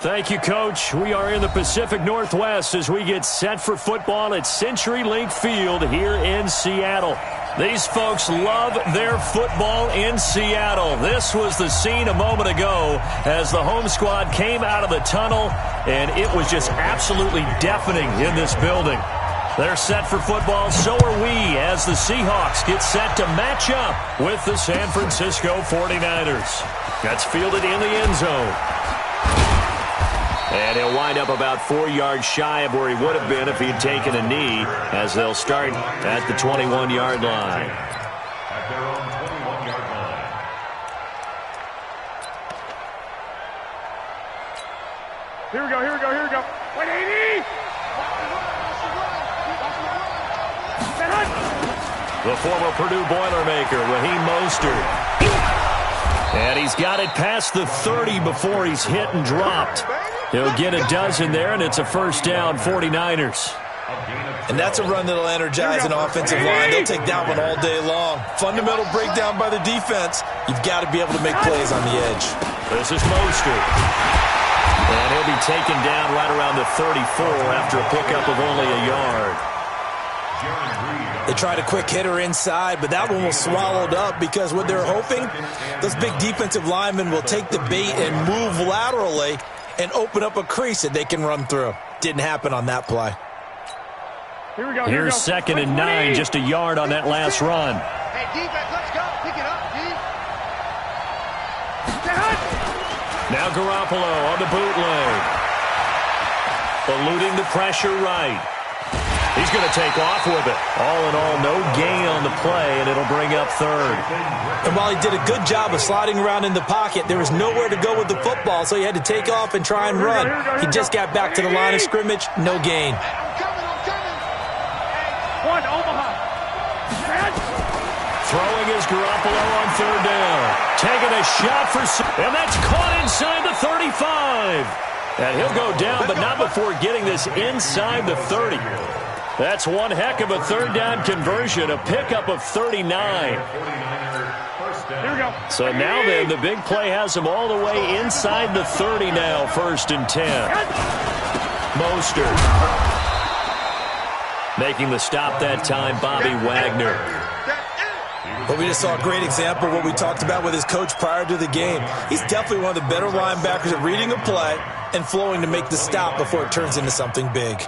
Thank you, Coach. We are in the Pacific Northwest as we get set for football at CenturyLink Field here in Seattle. These folks love their football in Seattle. This was the scene a moment ago as the home squad came out of the tunnel, and it was just absolutely deafening in this building. They're set for football, so are we, as the Seahawks get set to match up with the San Francisco 49ers. That's fielded in the end zone. And he'll wind up about 4 yards shy of where he would have been if he had taken a knee, as they'll start at the 21-yard line. At their own 21-yard line. Here we go. 180! The former Purdue Boilermaker, Raheem Mostert. And he's got it past the 30 before he's hit and dropped. He'll get a dozen there, and it's a first down, 49ers. And that's a run that'll energize an offensive line. They'll take that one all day long. Fundamental breakdown by the defense. You've got to be able to make plays on the edge. This is Mostert. And he'll be taken down right around the 34 after a pickup of only a yard. They tried a quick hitter inside, but that one was swallowed up because what they're hoping, those big defensive linemen will take the bait and move laterally and open up a crease that they can run through. Didn't happen on that play. Here we go. Here's 2nd and 9, just a yard on that last run. Hey, defense, let's go. Pick it up, D. Now Garoppolo on the bootleg. Eluding the pressure right. He's going to take off with it. All in all, no gain on the play, and it'll bring up 3rd. And while he did a good job of sliding around in the pocket, there was nowhere to go with the football, so he had to take off and try and run. He just got back to the line of scrimmage, no gain. I'm coming. One, Omaha. Throwing is Garoppolo on 3rd down. Taking a shot for, and that's caught inside the 35. And he'll go down, but not before getting this inside the 30. That's one heck of a 3rd down conversion, a pickup of 39. So now then, the big play has him all the way inside the 30 now, 1st and 10. Mostert. Making the stop that time, Bobby Wagner. But we just saw a great example of what we talked about with his coach prior to the game. He's definitely one of the better linebackers at reading a play and flowing to make the stop before it turns into something big.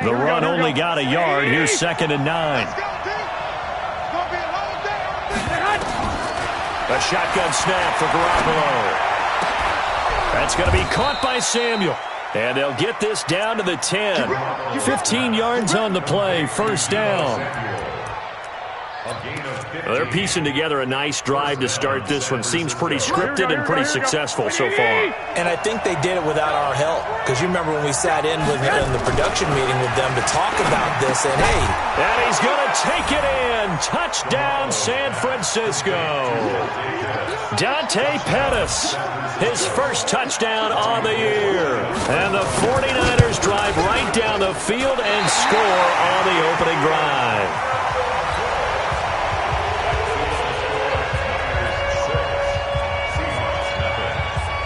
The run only got a yard. Here's 2nd and 9. A shotgun snap for Garoppolo. That's going to be caught by Samuel. And they'll get this down to the 10. 15 yards on the play, 1st down. They're piecing together a nice drive to start this one. Seems pretty scripted and pretty successful so far. And I think they did it without our help. Because you remember when we sat in the production meeting with them to talk about this, and hey. And he's going to take it in. Touchdown, San Francisco. Dante Pettis, his first touchdown on the year. And the 49ers drive right down the field and score on the opening drive.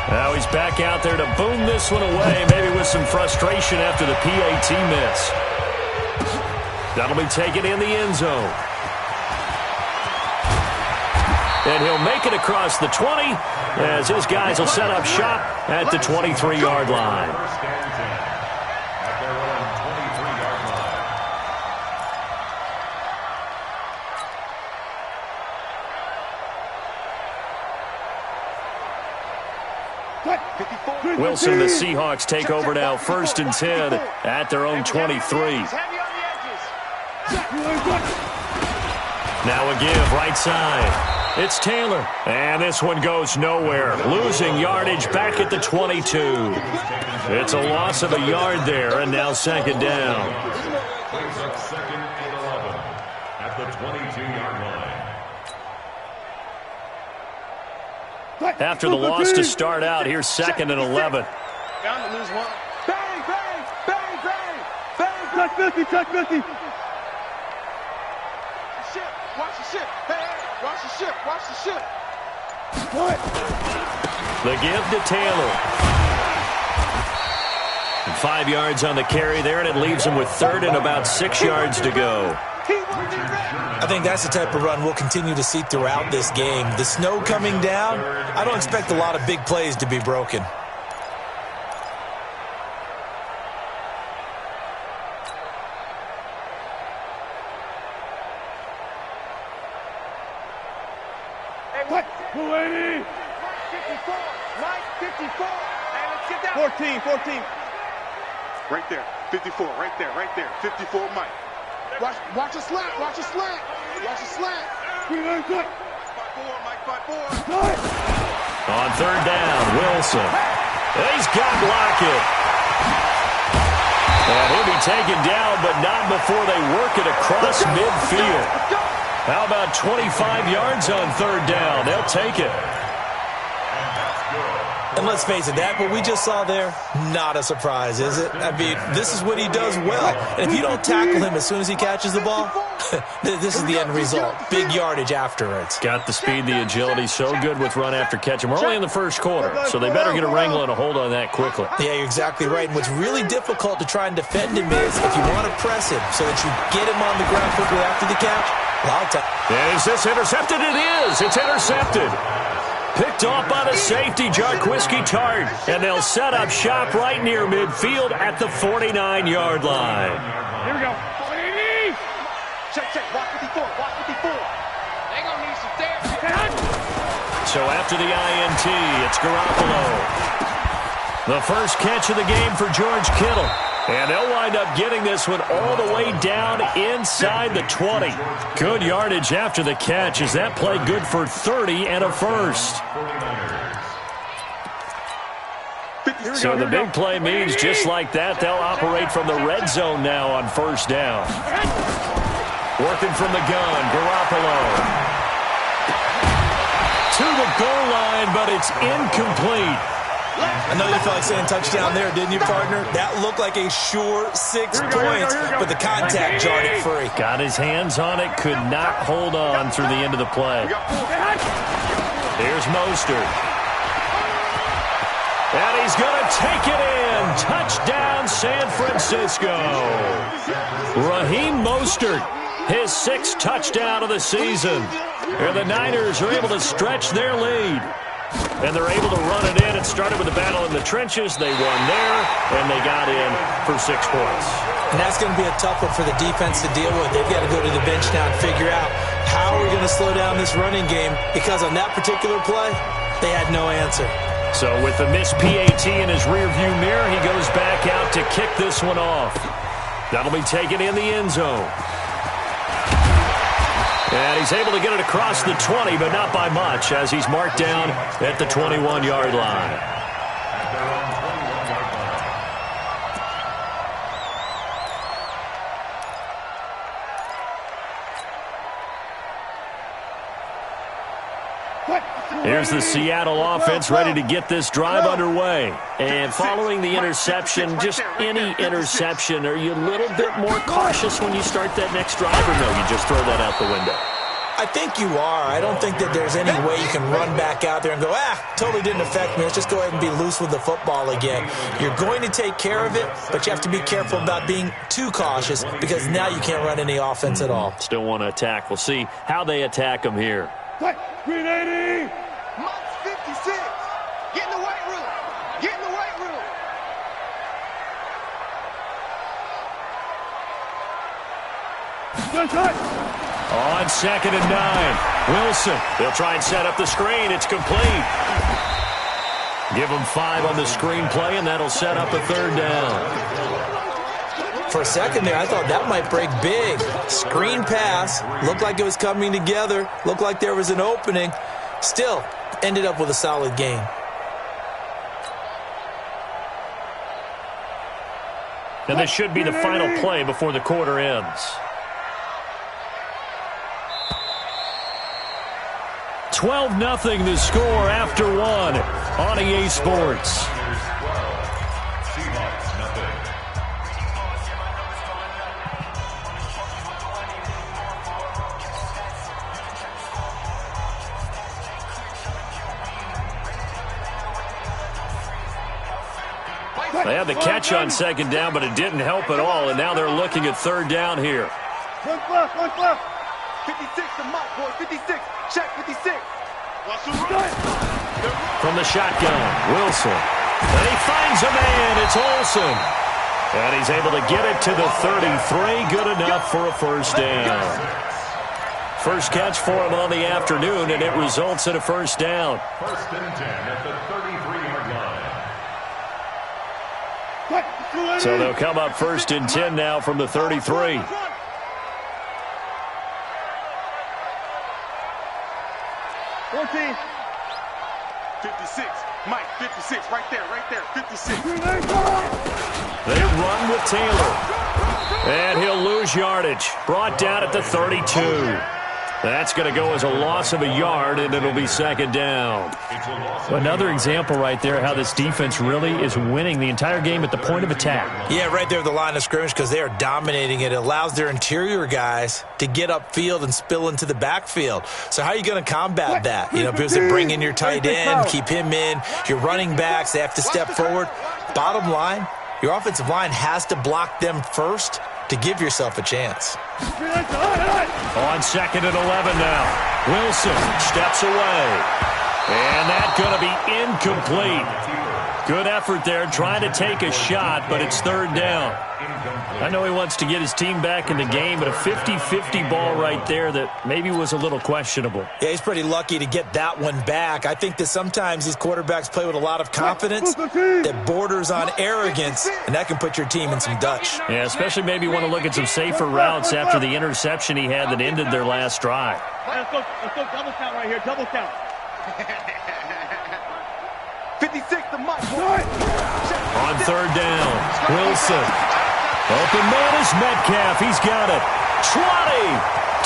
Now he's back out there to boom this one away, maybe with some frustration after the PAT miss. That'll be taken in the end zone. And he'll make it across the 20 as his guys will set up shop at the 23-yard line. Wilson, the Seahawks take over now, 1st and 10 at their own 23. Now a give, right side. It's Taylor. And this one goes nowhere. Losing yardage back at the 22. It's a loss of a yard there, and now 2nd down. Second and 11 at the 22-yard line. After the loss to start out, here's 2nd and 11. Bound to lose one. Bang, bang, bang, bang, bang. Touch 50, touch 50. Ship, watch the ship. Hey, watch the ship, watch the ship. The give to Taylor. And 5 yards on the carry there, and it leaves him with 3rd and about 6 yards to go. I think that's the type of run we'll continue to see throughout this game. The snow coming down, I don't expect a lot of big plays to be broken. What? 280. 54. Mike, 54. Hey, let's get that. 14. Right there. 54. Right there. 54, Mike. Watch a slant. Watch a slant. Mike 5-4. On 3rd down, Wilson. He's got Lockett. And he'll be taken down, but not before they work it across midfield. How about 25 yards on 3rd down? They'll take it. And let's face it, that what we just saw there, not a surprise, is it? I mean, this is what he does well. And if you don't tackle him as soon as he catches the ball, this is the end result. Big yardage afterwards. Got the speed, the agility, so good with run after catch. And we're only in the 1st quarter, so they better get a wrangle and a hold on that quickly. Yeah, you're exactly right. And what's really difficult to try and defend him is if you want to press him so that you get him on the ground quickly after the catch. Is this intercepted? It is. It's intercepted. Picked off by the safety, Jarquiski Tart. And they'll set up shop right near midfield at the 49-yard line. Here we go. 80. Check. Walk 54. They gonna need some therapy. So after the INT, it's Garoppolo. The first catch of the game for George Kittle. And they'll wind up getting this one all the way down inside the 20. Good yardage after the catch. Is that play good for 30 and a first? So the big play means just like that, they'll operate from the red zone now on 1st down. Working from the gun, Garoppolo. To the goal line, but it's incomplete. I know you felt like saying touchdown there, didn't you, partner? That looked like a sure 6 points, but the contact jarred it free. Got his hands on it, could not hold on through the end of the play. Here's Mostert. And he's going to take it in. Touchdown, San Francisco. Raheem Mostert, his 6th touchdown of the season. And the Niners are able to stretch their lead. And they're able to run it in. It started with a battle in the trenches. They won there, and they got in for 6 points. And that's going to be a tough one for the defense to deal with. They've got to go to the bench now and figure out how we're going to slow down this running game, because on that particular play, they had no answer. So with the missed PAT in his rearview mirror, he goes back out to kick this one off. That'll be taken in the end zone. And he's able to get it across the 20, but not by much, as he's marked down at the 21-yard line. Here's the Seattle offense ready to get this drive underway. And following the interception, just any interception, are you a little bit more cautious when you start that next drive, or no, you just throw that out the window? I think you are. I don't think that there's any way you can run back out there and go, totally didn't affect me. Let's just go ahead and be loose with the football again. You're going to take care of it, but you have to be careful about being too cautious, because now you can't run any offense at all. Still want to attack. We'll see how they attack them here. 380. Mike's 56. Get in the weight room. Get in the weight room. On 2nd and 9, Wilson. They'll try and set up the screen. It's complete. Give them 5 on the screen play, and that'll set up a 3rd down. For a second there, I thought that might break big. Screen pass. Looked like it was coming together. Looked like there was an opening. Still, ended up with a solid gain. And this should be the final play before the quarter ends. 12-0 the score after 1 on EA Sports. Seahawks, nothing. They had the catch on second down, but it didn't help at all, and now they're looking at third down here. One left. 56 to Mike, boy. 56. Check 56. From the shotgun, Wilson. And he finds a man. It's Olsen. And he's able to get it to the 33. Good enough for a first down. First catch for him on the afternoon, and it results in a first down. First and 10 at the 33-yard line. So they'll come up first and 10 now from the 33. 14. 56. Mike, 56. Right there. 56. They run with Taylor. And he'll lose yardage. Brought down at the 32. That's going to go as a loss of a yard, and it'll be second down. Another example right there how this defense really is winning the entire game at the point of attack. Yeah, right there at the line of scrimmage because they are dominating it. It allows their interior guys to get upfield and spill into the backfield. So how are you going to combat that? You know, because they bring in your tight end, keep him in. Your running backs, they have to step forward. Bottom line, your offensive line has to block them first to give yourself a chance. On second and 11 now. Wilson steps away. And that's going to be incomplete. Good effort there trying to take a shot, but it's third down. I know he wants to get his team back in the game, but a 50-50 ball right there that maybe was a little questionable. Yeah, he's pretty lucky to get that one back. I think that sometimes these quarterbacks play with a lot of confidence that borders on arrogance, and that can put your team in some Dutch. Yeah, especially maybe want to look at some safer routes after the interception he had that ended their last drive. Let's go double count right here. Double count. 56 to Mike, boy. On third down, Wilson. Open man is Metcalf. He's got it. 20,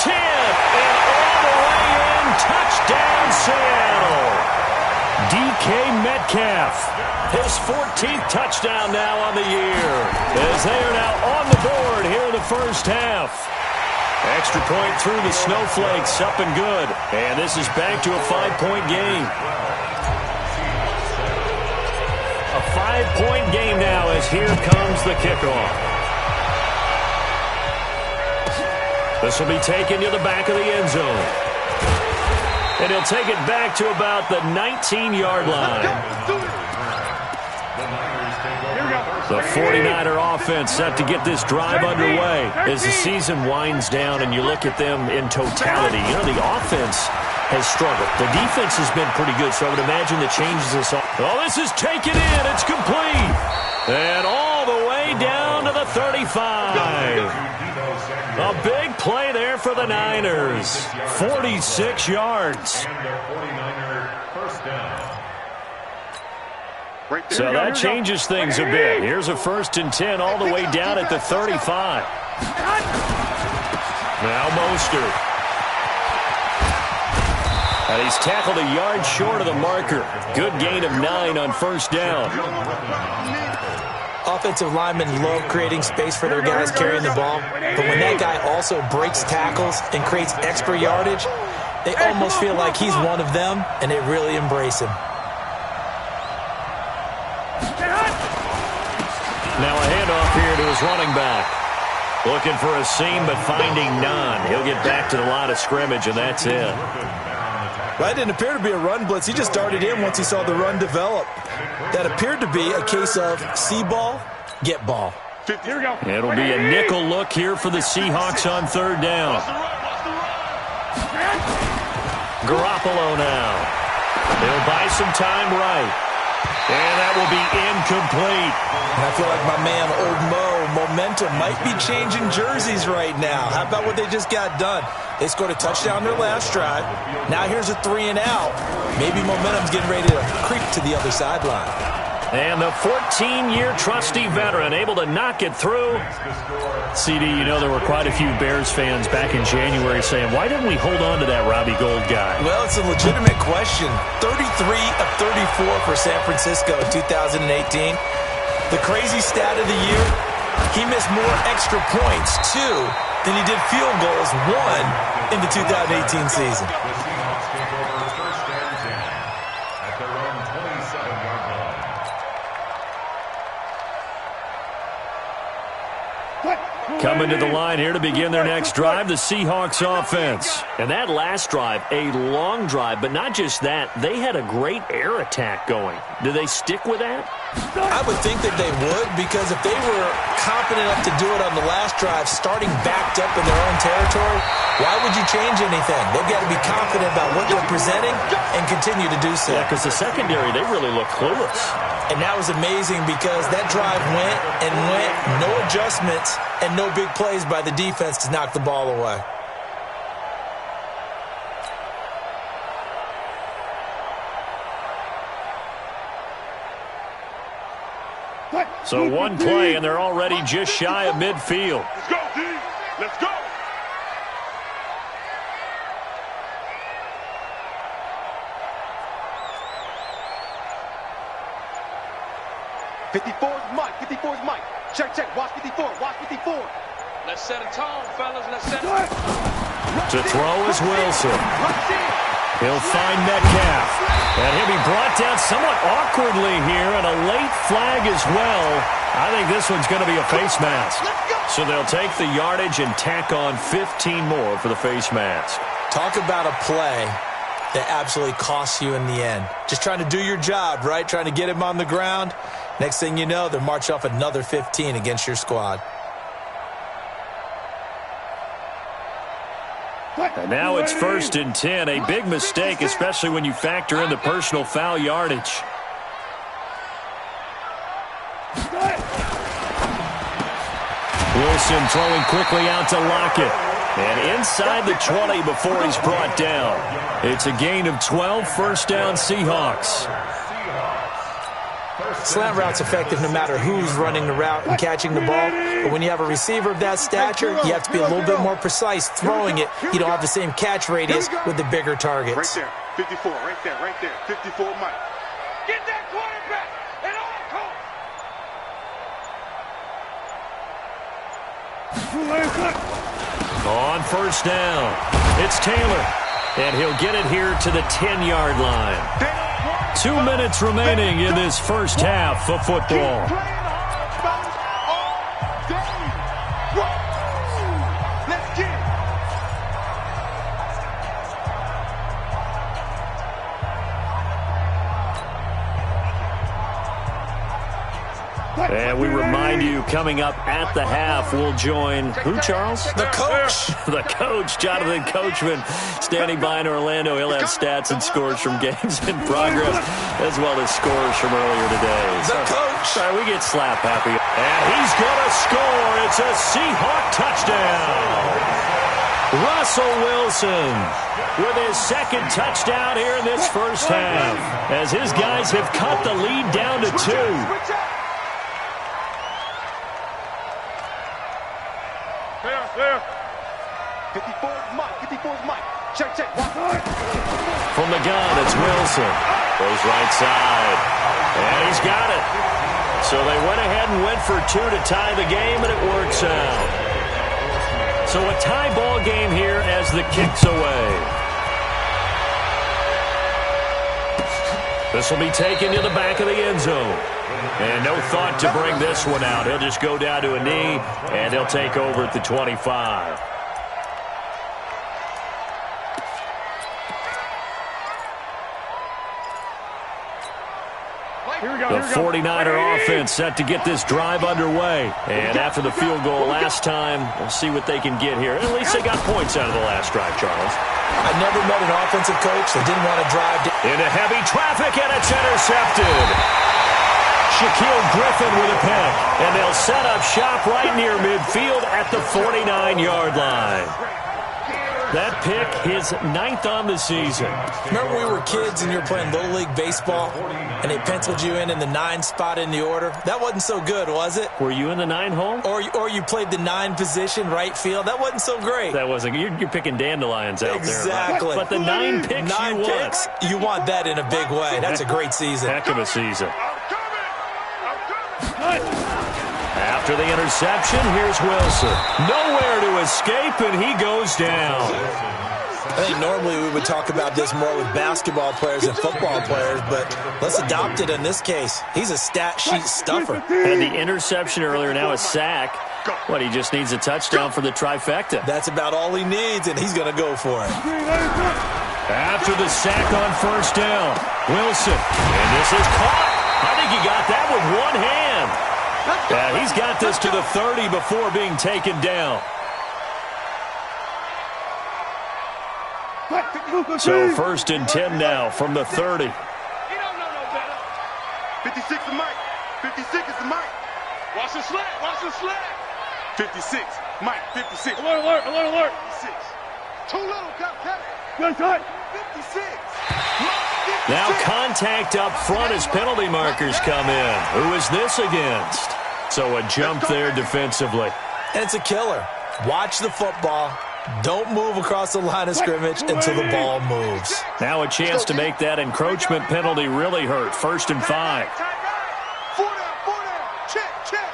10, and all the way in. Touchdown, Seattle. DK Metcalf. His 14th touchdown now on the year. As they are now on the board here in the first half. Extra point through the snowflakes. Up and good. And this is back to a 5-point game. A 5-point game now as here comes the kickoff. This will be taken to the back of the end zone. And he'll take it back to about the 19-yard line. The 49er offense set to get this drive underway as the season winds down and you look at them in totality. You know, the offense has struggled. The defense has been pretty good, so I would imagine the changes this all. Oh, this is taken in. It's complete. And all the way down to the 35. A big play there for the Niners. 46 yards. So that changes things a bit. Here's a first and 10 all the way down at the 35. Now Mostert. And he's tackled a yard short of the marker. Good gain of 9 on first down. Offensive linemen love creating space for their guys carrying the ball, but when that guy also breaks tackles and creates extra yardage, they almost feel like he's one of them, and they really embrace him. Now a handoff here to his running back. Looking for a seam, but finding none. He'll get back to the line of scrimmage, and that's it. Well, that didn't appear to be a run blitz. He just darted in once he saw the run develop. That appeared to be a case of see ball, get ball. Here we go. It'll be a nickel look here for the Seahawks on third down. Garoppolo now. They'll buy some time right. And that will be incomplete. And I feel like my man, Old Mo, momentum might be changing jerseys right now. How about what they just got done? They scored a touchdown their last drive. Now here's a 3-and-out. Maybe momentum's getting ready to creep to the other sideline. And the 14-year trusty veteran able to knock it through. CD, you know there were quite a few Bears fans back in January saying, why didn't we hold on to that Robbie Gould guy? Well, it's a legitimate question. 33 of 34 for San Francisco in 2018. The crazy stat of the year, he missed more extra points, 2, than he did field goals, 1, in the 2018 season. Coming to the line here to begin their next drive, the Seahawks offense. And that last drive, a long drive, but not just that. They had a great air attack going. Do they stick with that? I would think that they would, because if they were confident enough to do it on the last drive, starting backed up in their own territory, why would you change anything? They've got to be confident about what they're presenting and continue to do so. Yeah, because the secondary, they really look clueless. And that was amazing because that drive went and went, no adjustments and no big plays by the defense to knock the ball away. So one play, and they're already just shy of midfield. Let's go, D. Let's go. Mike. 54's Mike. Check. Watch 54. Watch 54. Let's set a tone, fellas. Let's set a tone. To throw is Wilson. He'll find Metcalf. And he'll be brought down somewhat awkwardly here, and a late flag as well. I think this one's going to be a face mask. So they'll take the yardage and tack on 15 more for the face mask. Talk about a play that absolutely costs you in the end. Just trying to do your job, right? Trying to get him on the ground. Next thing you know, they'll march off another 15 against your squad. And now it's 1st and 10. A big mistake, especially when you factor in the personal foul yardage. Wilson throwing quickly out to Lockett. And inside the 20 before he's brought down. It's a gain of 12, first down Seahawks. Slant route's effective no matter who's running the route and catching the ball. But when you have a receiver of that stature, you have to be a little bit more precise throwing it. You don't have the same catch radius with the bigger targets. Right there. 54. Right there. 54 Mike. Get that quarterback at all costs. On first down, it's Taylor. And he'll get it here to the 10-yard line. 2 minutes remaining in this first half of football. Let's get it. And we remind you, coming up at the half, we'll join who, Charles? The coach. The coach, Jonathan Coachman, standing by in Orlando. He'll have stats and scores from games in progress, as well as scores from earlier today. The coach. Sorry, we get slap happy. And he's going to score. It's a Seahawk touchdown. Russell Wilson with his second touchdown here in this first half, as his guys have cut the lead down to 2. There. 54's Mike. Check. From the gun, it's Wilson. Goes right side. And he's got it. So they went ahead and went for 2 to tie the game, and it works out. So a tie ball game here as the kick's away. This will be taken to the back of the end zone. And no thought to bring this one out. He'll just go down to a knee, and he'll take over at the 25. The 49er offense set to get this drive underway. And after the field goal last time, we'll see what they can get here. At least they got points out of the last drive, Charles. I never met an offensive coach that didn't want to drive. Into heavy traffic, and it's intercepted. Shaquille Griffin with a pick. And they'll set up shop right near midfield at the 49-yard line. That pick, his 9th on the season. Remember we were kids and you were playing Little League Baseball and they penciled you in the 9 spot in the order? That wasn't so good, was it? Were you in the 9 hole? Or you played the 9 position, right field? That wasn't so great. That wasn't. You're picking dandelions out there. Exactly. But the 9 picks you want that in a big way. That's a great season. Heck of a season. After the interception, here's Wilson. Nowhere to escape, and he goes down. I think normally we would talk about this more with basketball players and football players, but let's adopt it in this case. He's a stat sheet stuffer. Had the interception earlier, now a sack. What, he just needs a touchdown for the trifecta. That's about all he needs, and he's going to go for it. After the sack on first down, Wilson. And this is caught. I think he got that with one hand. Yeah, he's got this to the 30 before being taken down. So 1st and 10 now from the 30. He don't know no better. 56 is Mike. 56 is the Mike. Watch the slant. Watch the slant. 56. Mike, 56. Alert, alert, alert, alert. 56. Too little, Captain. Good shot. 56. Now contact up front as penalty markers come in. Who is this against? So a jump there defensively. And it's a killer. Watch the football. Don't move across the line of scrimmage until the ball moves. Now a chance to make that encroachment penalty really hurt. 1st and 5. 4 down. Check, check.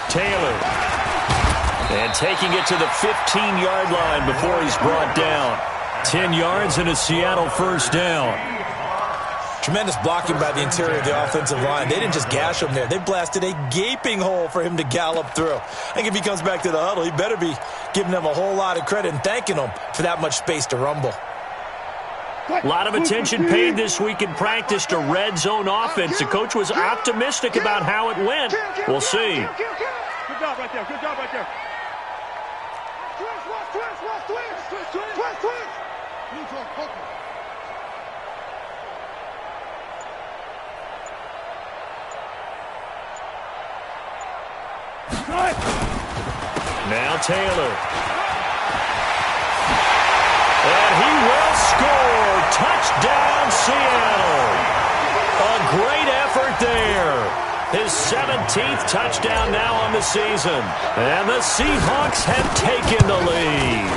Taylor. And taking it to the 15-yard line before he's brought down. 10 yards and a Seattle 1st down. Tremendous blocking by the interior of the offensive line. They didn't just gash him there. They blasted a gaping hole for him to gallop through. I think if he comes back to the huddle, he better be giving them a whole lot of credit and thanking them for that much space to rumble. A lot of attention paid this week in practice to red zone offense. The coach was optimistic about how it went. We'll see. Good job right there. Good job right there. Twist. Now Taylor. And he will score. Touchdown, Seattle. A great effort there. His 17th touchdown now on the season. And the Seahawks have taken the lead.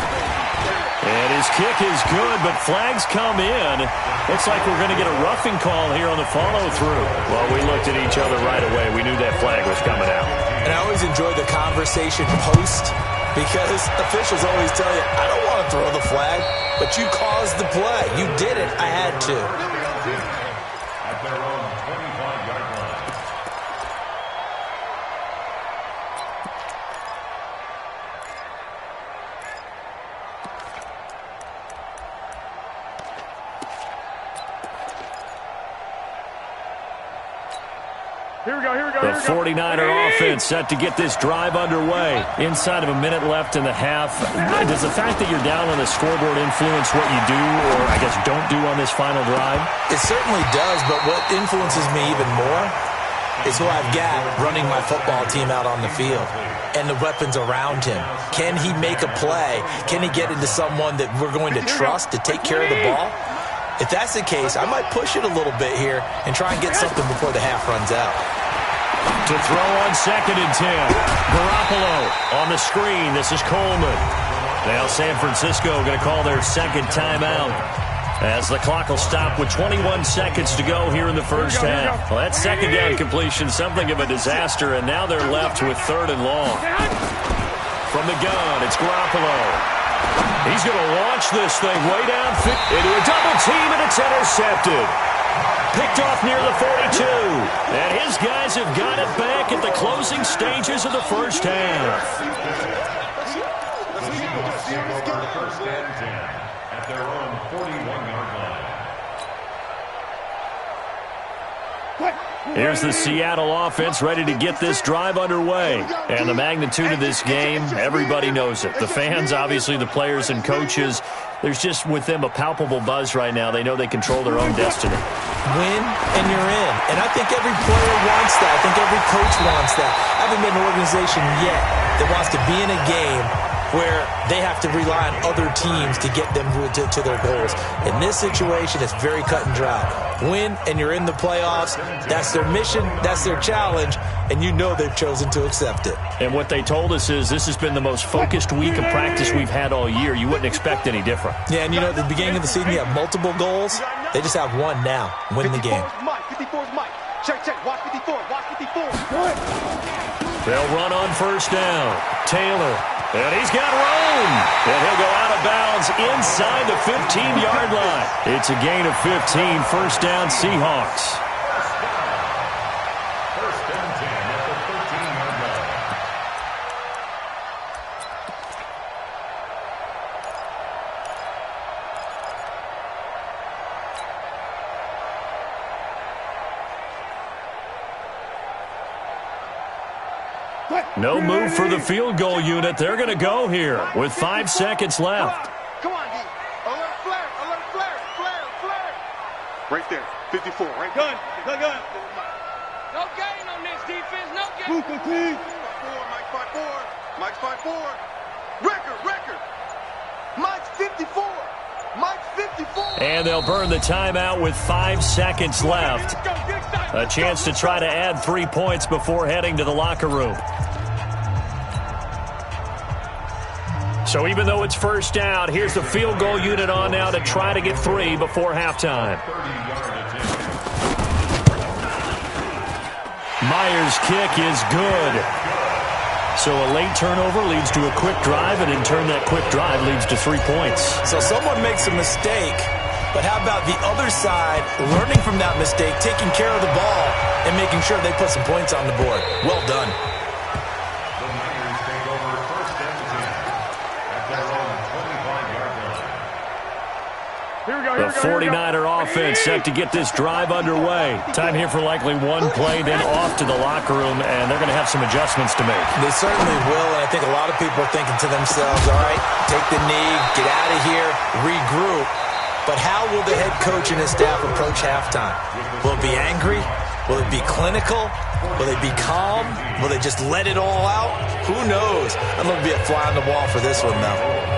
And his kick is good, but flags come in. Looks like we're going to get a roughing call here on the follow-through. Well, we looked at each other right away. We knew that flag was coming out. And I always enjoy the conversation post because officials always tell you, I don't want to throw the flag, but you caused the play. You did it. I had to. At their own 25-yard line. Here we go. The 49er offense set to get this drive underway. Inside of a minute left in the half. Does the fact that you're down on the scoreboard influence what you do, or I guess don't do on this final drive? It certainly does, but what influences me even more is who I've got running my football team out on the field and the weapons around him. Can he make a play? Can he get into someone that we're going to trust to take care of the ball? If that's the case, I might push it a little bit here and try and get something before the half runs out. To throw on 2nd and 10. Garoppolo on the screen. This is Coleman. Now San Francisco going to call their second timeout as the clock will stop with 21 seconds to go here in the first half. Well, that second down completion, something of a disaster, and now they're left with 3rd and long. From the gun, it's Garoppolo. He's going to launch this thing way down into a double team, and it's intercepted. Picked off near the 42. And his guys have got it back at the closing stages of the first half. The Seahawks take over 1st and 10 at their own 41-yard line. Here's the Seattle offense ready to get this drive underway. And the magnitude of this game, everybody knows it. The fans, obviously the players and coaches, there's just with them a palpable buzz right now. They know they control their own destiny. Win and you're in. And I think every player wants that. I think every coach wants that. I haven't been an organization yet that wants to be in a game where they have to rely on other teams to get them to their goals. In this situation, it's very cut and dry. Win, and you're in the playoffs. That's their mission. That's their challenge. And you know they've chosen to accept it. And what they told us is this has been the most focused week of practice we've had all year. You wouldn't expect any different. Yeah, and you know, at the beginning of the season, you have multiple goals. They just have one now. Win the game. 54 is Mike. Check. Watch 54. Watch 54. They'll run on first down. Taylor. And he's got room. And he'll go out of bounds inside the 15-yard line. It's a gain of 15. First down, Seahawks. 1st and 10. No move for the field goal unit. They're going to go here with 5 seconds left. Come on, D. Alert flare, alert flare, flare, flare. Right there. 54. Right gun. Gun. No gain on this defense. No gain. 215. 5-4, Mike 5-4. Mike's 5-4. Record. Mike's 54. Mike's 54. And they'll burn the timeout with 5 seconds left. A chance to try to add 3 points before heading to the locker room. So even though it's first down, here's the field goal unit on now to try to get 3 before halftime. Myers' kick is good. So a late turnover leads to a quick drive, and in turn that quick drive leads to 3 points. So someone makes a mistake, but how about the other side learning from that mistake, taking care of the ball, and making sure they put some points on the board? Well done. The Niners take over first and 10 at their own 25-yard line. The 49er offense set to get this drive underway. Time here for likely one play, then off to the locker room, and they're going to have some adjustments to make. They certainly will, and I think a lot of people are thinking to themselves, all right, take the knee, get out of here, regroup. But how will the head coach and his staff approach halftime? Will it be angry? Will it be clinical? Will they be calm? Will they just let it all out? Who knows? I'm going to be a fly on the wall for this one, though.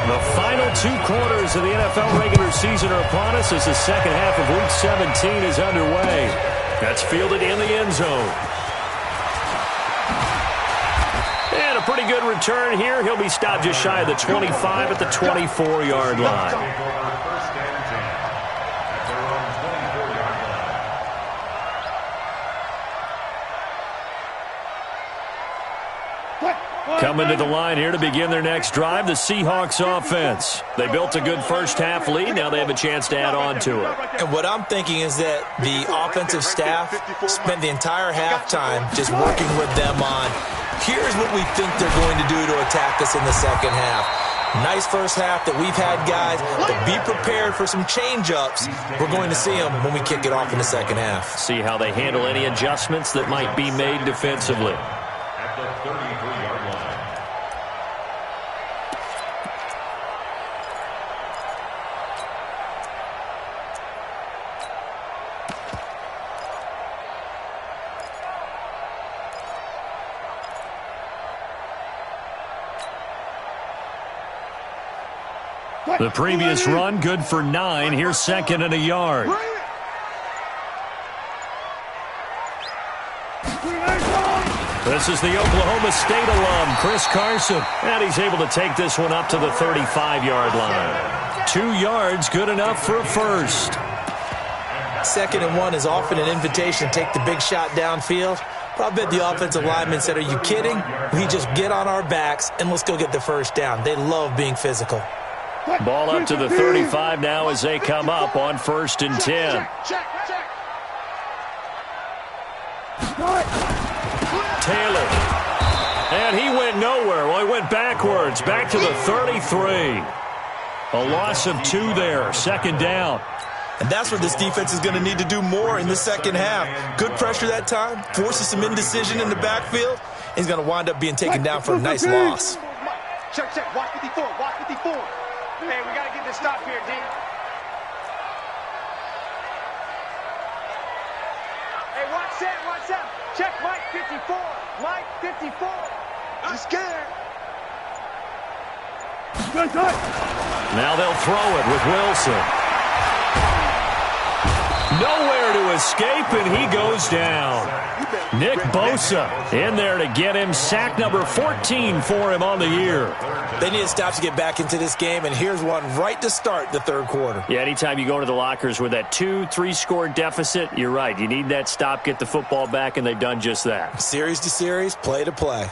The final 2 quarters of the NFL regular season are upon us as the second half of Week 17 is underway. That's fielded in the end zone. And a pretty good return here. He'll be stopped just shy of the 25 at the 24-yard line. First and 10 at their own 24-yard line. Coming to the line here to begin their next drive, the Seahawks offense. They built a good first-half lead. Now they have a chance to add on to it. And what I'm thinking is that the offensive staff spent the entire halftime just working with them on, here's what we think they're going to do to attack us in the second half. Nice first half that we've had, guys, but be prepared for some change-ups. We're going to see them when we kick it off in the second half. See how they handle any adjustments that might be made defensively. At the 33-yard line. The previous run, good for 9. Here's second and a yard. This is the Oklahoma State alum, Chris Carson. And he's able to take this one up to the 35-yard line. 2 yards, good enough for a first. Second and 1 is often an invitation to take the big shot downfield. But I bet the offensive lineman said, are you kidding? We just get on our backs and let's go get the first down. They love being physical. Ball up to the 35 now as they come up on first and 10. Taylor. And he went nowhere. Well, he went backwards. Back to the 33. A loss of 2 there. Second down. And that's what this defense is going to need to do more in the second half. Good pressure that time. Forces some indecision in the backfield. He's going to wind up being taken down for a nice loss. Check. Watch 54. Watch 54. Hey, we got to get this stop here, D. Hey, watch that. Check Mike 54. Mike 54. I'm scared. Now they'll throw it with Wilson. Nowhere to escape, and he goes down. Nick Bosa in there to get him. Sack number 14 for him on the year. They need to stop to get back into this game, and here's one right to start the third quarter. Yeah, anytime you go to the lockers with that 2-3 score deficit, you're right. You need that stop, get the football back, and they've done just that. Series to series, play to play.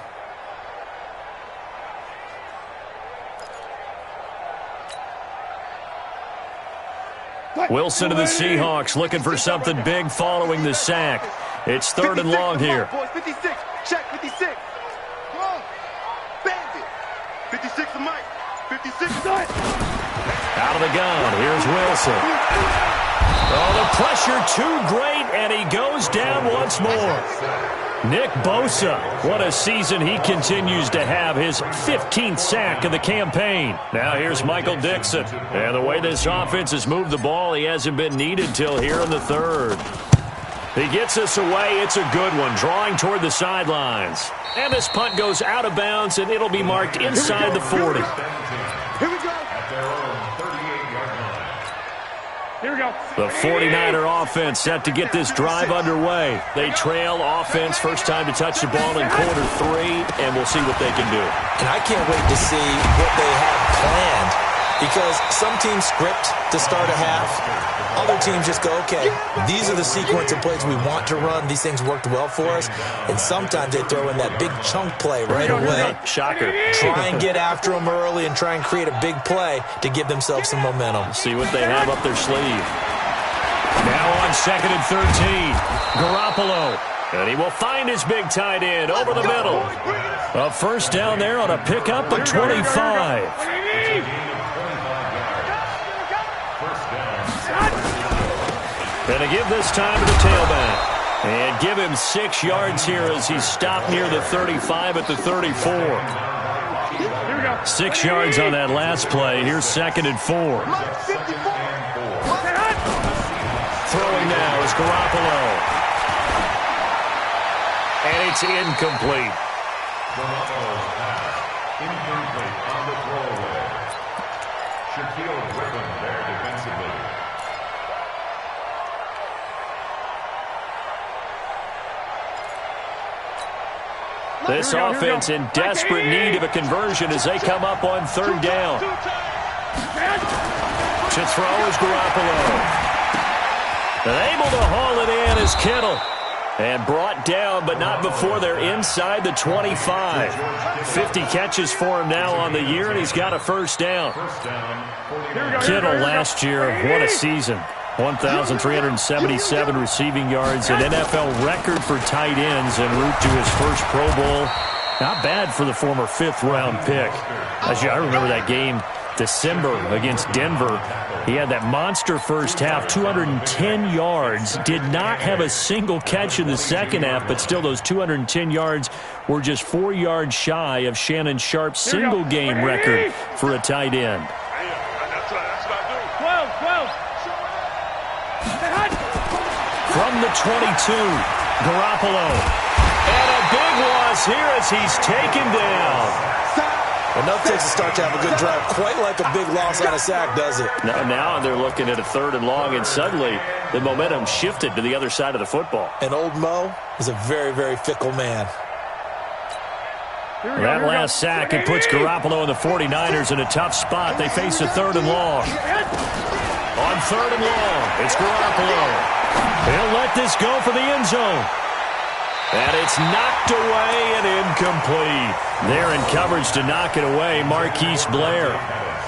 Wilson to the Seahawks looking for something big following the sack. It's third and long here. Boys, 56. Check 56. Come on. Bandit. 56 to Mike. 56 Out of the gun. Here's Wilson. Oh, the pressure too great, and he goes down once more. Nick Bosa, what a season he continues to have, his 15th sack of the campaign. Now here's Michael Dixon. And the way this offense has moved the ball, he hasn't been needed till here in the third. He gets us away. It's a good one, drawing toward the sidelines. And this punt goes out of bounds, and it'll be marked inside the 40. Here we go. Here we go. The 49er offense set to get this drive underway. They trail offense, first time to touch the ball in quarter 3, and we'll see what they can do. And I can't wait to see what they have planned, because some teams script to start a half. Other teams just go, okay, these are the sequence of plays we want to run. These things worked well for us. And sometimes they throw in that big chunk play right away. Shocker. Try and get after them early and try and create a big play to give themselves some momentum. See what they have up their sleeve. Now on 2nd and 13, Garoppolo. And he will find his big tight end over the middle. A first down there on a pickup of 25. Going to give this time to the tailback. And give him 6 yards here as he stopped near the 35 at the 34. 6 yards on that last play. Here's 2nd and 4. Throwing now is Garoppolo. And it's incomplete. Garoppolo's pass. Incomplete on the throwaway. Shaquille Griffin there defensively. This offense in desperate need of a conversion as they come up on 3rd down. To throw is Garoppolo. And able to haul it in is Kittle. And brought down, but not before they're inside the 25. 50 catches for him now on the year, and he's got a first down. Kittle last year, what a season. 1,377 receiving yards, an NFL record for tight ends en route to his first Pro Bowl. Not bad for the former 5th-round pick. I remember that game, December against Denver. He had that monster first half, 210 yards. Did not have a single catch in the second half, but still those 210 yards were just 4 yards shy of Shannon Sharp's single-game record for a tight end. From the 22, Garoppolo. And a big loss here as he's taken down. Enough takes to start to have a good drive. Quite like a big loss on a sack, does it? Now they're looking at a 3rd and long, and suddenly the momentum shifted to the other side of the football. And old Mo is a very, very fickle man. That last sack, it puts Garoppolo and the 49ers in a tough spot. They face a 3rd and long. On 3rd and long, it's Garoppolo. He'll let this go for the end zone. And it's knocked away and incomplete. There in coverage to knock it away, Marquise Blair.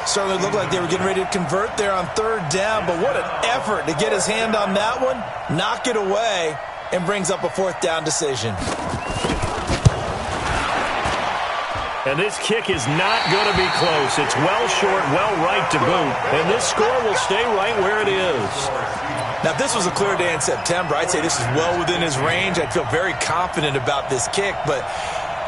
Certainly looked like they were getting ready to convert there on 3rd down, but what an effort to get his hand on that one, knock it away, and brings up a 4th down decision. And this kick is not going to be close. It's well short, well right to boot. And this score will stay right where it is. Now, if this was a clear day in September, I'd say this is well within his range. I'd feel very confident about this kick, but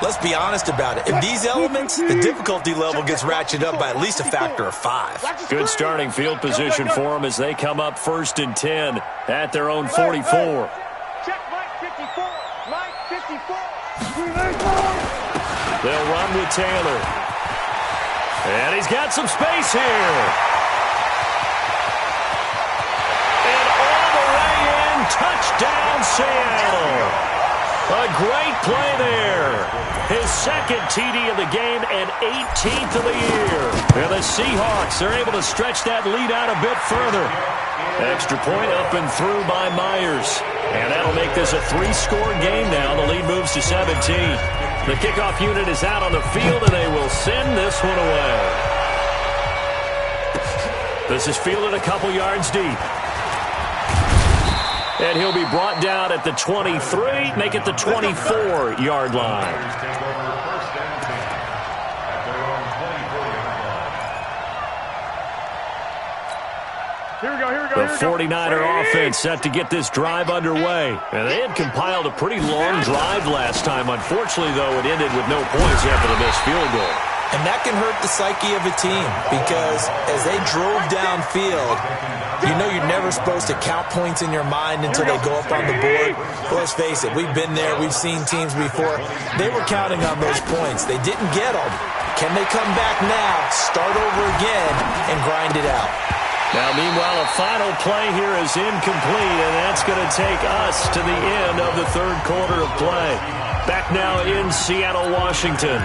let's be honest about it. In these elements, the difficulty level gets ratcheted up by at least a factor of 5. Good starting field position for them as they come up 1st and 10 at their own 44. Check Mike 54. Mike 54. They'll run with Taylor. And he's got some space here. And all the way in, touchdown Seattle. A great play there. His 2nd TD of the game and 18th of the year. And the Seahawks are able to stretch that lead out a bit further. Extra point up and through by Myers. And that'll make this a 3-score game now. The lead moves to 17. The kickoff unit is out on the field, and they will send this one away. This is fielded a couple yards deep. And he'll be brought down at the 23, make it the 24-yard line. The 49er offense set to get this drive underway. And they had compiled a pretty long drive last time. Unfortunately, though, it ended with no points after the missed field goal. And that can hurt the psyche of a team because as they drove downfield, you know you're never supposed to count points in your mind until they go up on the board. Well, let's face it, we've been there. We've seen teams before. They were counting on those points. They didn't get them. Can they come back now, start over again, and grind it out? Now, meanwhile, a final play here is incomplete, and that's going to take us to the end of the third quarter of play. Back now in Seattle, Washington.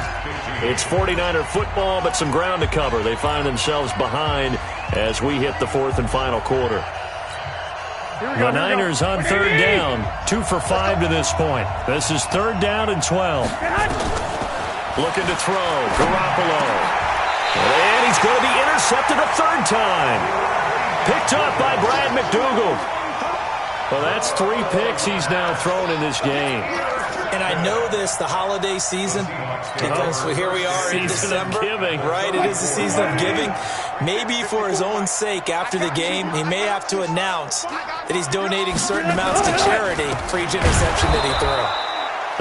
It's 49er football, but some ground to cover. They find themselves behind as we hit the fourth and final quarter. The Niners on third down, 2 for 5 to this point. This is third down and 12. Looking to throw, Garoppolo. And he's going to be intercepted a third time. Picked up by Brad McDougal. Well, that's 3 picks he's now thrown in this game. And I know this, the holiday season, because here we are in December. Giving. Right, it is the season of giving. Maybe for his own sake after the game, he may have to announce that he's donating certain amounts to charity for each interception that he threw.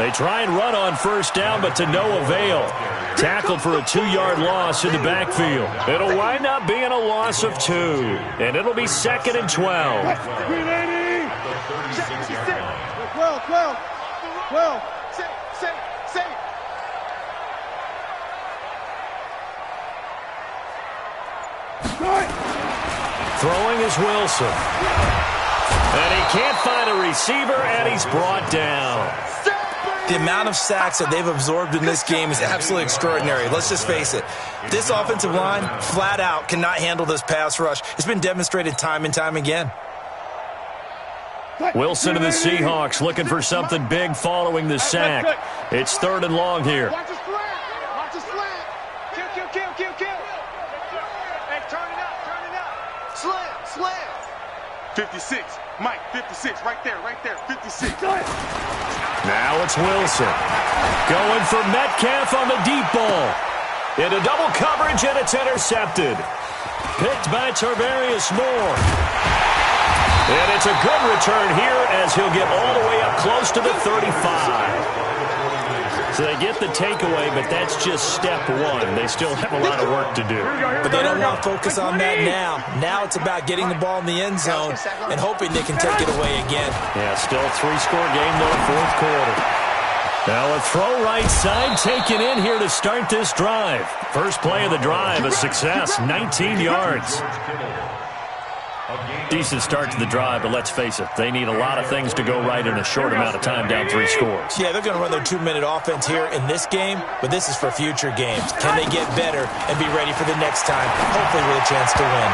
They try and run on first down, but to no avail. Tackled for a 2-yard loss in the backfield. It'll wind up being a loss of 2, and it'll be second and 12. 12. Throwing is Wilson. And he can't find a receiver, and he's brought down. The amount of sacks that they've absorbed in this game is absolutely extraordinary. Let's just face it. This offensive line, flat out, cannot handle this pass rush. It's been demonstrated time and time again. Wilson and the Seahawks looking for something big following the sack. It's third and long here. Watch the slant. Watch the slant. Kill. Hey, turn it up. Slam. 56. Mike, 56. Right there. 56. Now it's Wilson. Going for Metcalf on the deep ball. Into double coverage, and it's intercepted. Picked by Tarvarius Moore. And it's a good return here as he'll get all the way up close to the 35. So they get the takeaway, but that's just step one. They still have a lot of work to do. But they don't want to focus on that now. Now it's about getting the ball in the end zone and hoping they can take it away again. Yeah, still a 3-score game, though, fourth quarter. Now a throw right side taken in here to start this drive. First play of the drive, a success, 19 yards. Decent start to the drive, but let's face it, they need a lot of things to go right in a short amount of time, down 3 scores. Yeah, they're going to run their 2-minute offense here in this game, but this is for future games. Can they get better and be ready for the next time, hopefully with a chance to win?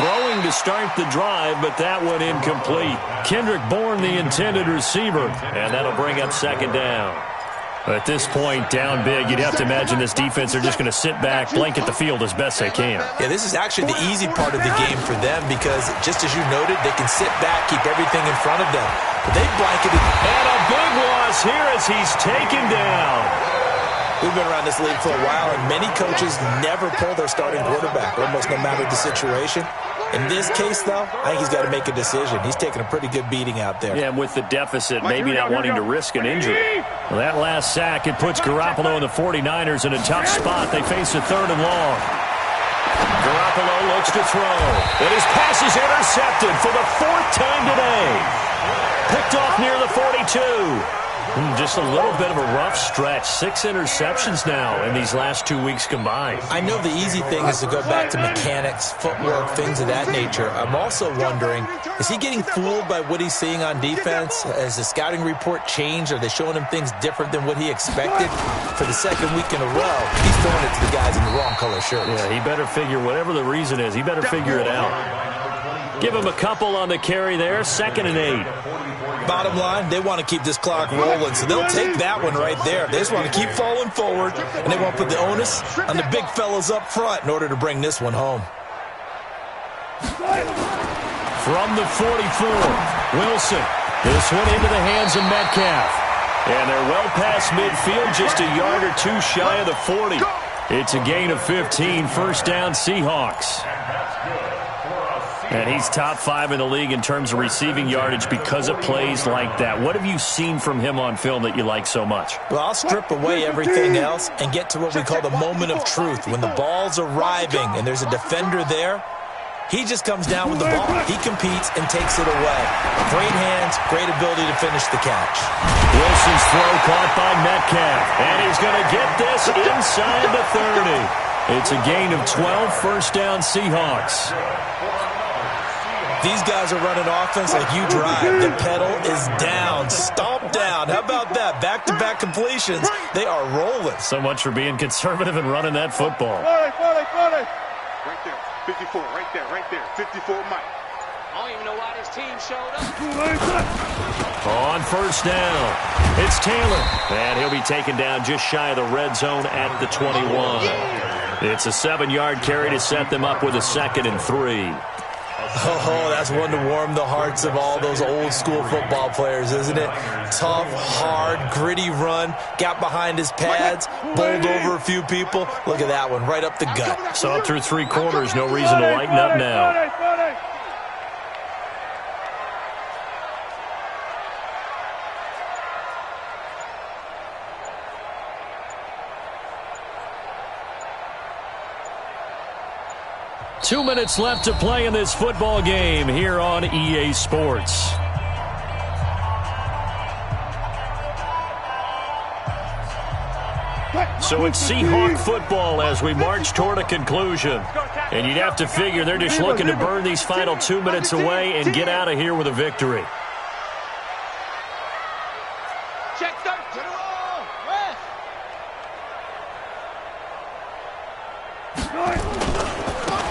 Throwing to start the drive, but that one incomplete. Kendrick Bourne, the intended receiver, and that'll bring up second down. At this point, down big, you'd have to imagine this defense are just going to sit back, blanket the field as best they can. Yeah, this is actually the easy part of the game for them because, just as you noted, they can sit back, keep everything in front of them. But they blanketed. And a big loss here as he's taken down. We've been around this league for a while, and many coaches never pull their starting quarterback, almost no matter the situation. In this case, though, I think he's got to make a decision. He's taking a pretty good beating out there. Yeah, and with the deficit, maybe not wanting to risk an injury. Well, that last sack, it puts Garoppolo and the 49ers in a tough spot. They face a third and long. Garoppolo looks to throw. And his pass is intercepted for the 4th time today. Picked off near the 42. Just a little bit of a rough stretch. 6 interceptions now in these last 2 weeks combined. I know the easy thing is to go back to mechanics, footwork, things of that nature. I'm also wondering, is he getting fooled by what he's seeing on defense? Has the scouting report changed? Are they showing him things different than what he expected? For the second week in a row, he's throwing it to the guys in the wrong color shirts. Yeah, he better figure, whatever the reason is, he better figure it out. Give him a couple on the carry there, 2nd and 8. Bottom line, they want to keep this clock rolling, so they'll take that one right there. They just want to keep falling forward, and they want to put the onus on the big fellas up front in order to bring this one home. From the 44, Wilson. This one into the hands of Metcalf. And they're well past midfield, just a yard or 2 shy of the 40. It's a gain of 15, first down Seahawks. And he's top 5 in the league in terms of receiving yardage because of plays like that. What have you seen from him on film that you like so much? Well, I'll strip away everything else and get to what we call the moment of truth. When the ball's arriving and there's a defender there, he just comes down with the ball. He competes and takes it away. Great hands, great ability to finish the catch. Wilson's throw caught by Metcalf. And he's going to get this inside the 30. It's a gain of 12, first down Seahawks. These guys are running offense like you drive. The pedal is down, stomp down. How about that? Back-to-back completions. They are rolling. So much for being conservative and running that football. 40. Right there. 54, right there. 54, Mike. I don't even know why this team showed up. On first down, it's Taylor. And he'll be taken down just shy of the red zone at the 21. It's a 7-yard carry to set them up with a 2nd and 3. Oh, that's one to warm the hearts of all those old-school football players, isn't it? Tough, hard, gritty run, got behind his pads, bowled over a few people. Look at that one, right up the gut. Saw it through 3 quarters, no reason to lighten up now. 2 minutes left to play in this football game here on EA Sports. So it's Seahawk football as we march toward a conclusion. And you'd have to figure they're just looking to burn these final 2 minutes away and get out of here with a victory. Check 13.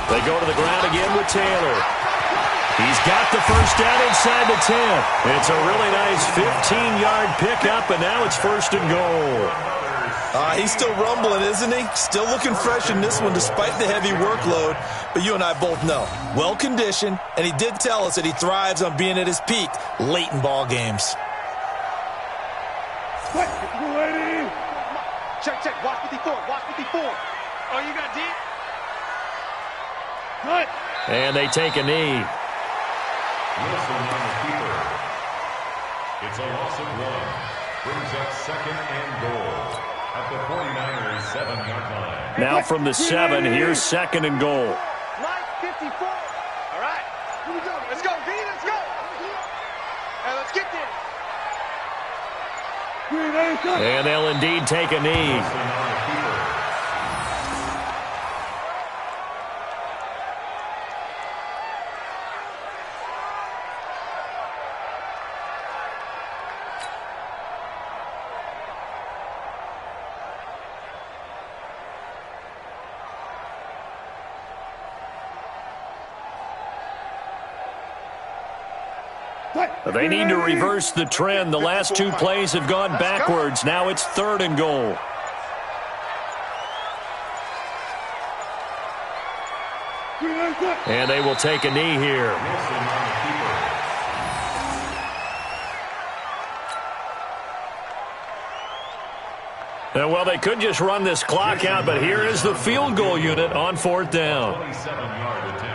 They go to the ground again with Taylor. He's got the first down inside the 10. It's a really nice 15-yard pickup, and now it's 1st and goal. He's still rumbling, isn't he? Still looking fresh in this one despite the heavy workload. But you and I both know, well-conditioned, and he did tell us that he thrives on being at his peak late in ball games. Check. Watch 54. Oh, you got deep? And they take a knee. Wilson on the keeper. It's a loss of 1. Brings up 2nd and goal at the 49ers 7-yard line. Now from the 7, here's 2nd and goal. Line 54. All right. Let's go, B. Let's go. Hey, let's get there. And they'll indeed take a knee. Wilson on the keeper. They need to reverse the trend. The last 2 plays have gone backwards. Now it's 3rd and goal. And they will take a knee here. Wilson on the keeper. And well, they could just run this clock out, but here is the field goal unit on 4th down. 27-yard attempt.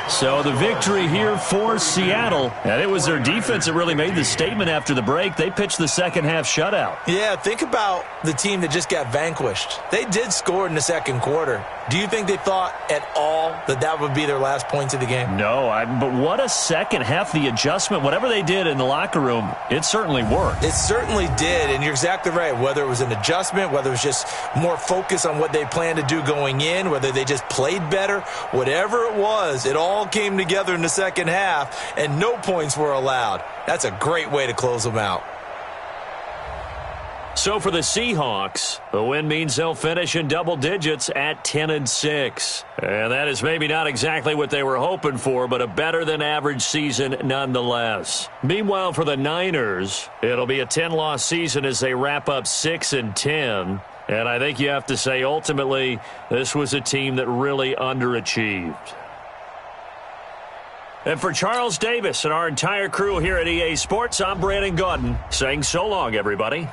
So the victory here for Seattle. And it was their defense that really made the statement after the break. They pitched the second half shutout. Yeah, think about the team that just got vanquished. They did score in the 2nd quarter. Do you think they thought at all that that would be their last points of the game? No, but what a second half. The adjustment, whatever they did in the locker room, it certainly worked. It certainly did, and you're exactly right. Whether it was an adjustment, whether it was just more focus on what they planned to do going in, whether they just played better, whatever it was, it all came together in the second half, and no points were allowed. That's a great way to close them out. So for the Seahawks, the win means they'll finish in double digits at 10-6. And that is maybe not exactly what they were hoping for, but a better than average season nonetheless. Meanwhile, for the Niners, it'll be a 10-loss season as they wrap up 6-10. And I think you have to say, ultimately, this was a team that really underachieved. And for Charles Davis and our entire crew here at EA Sports, I'm Brandon Gaudin saying so long, everybody.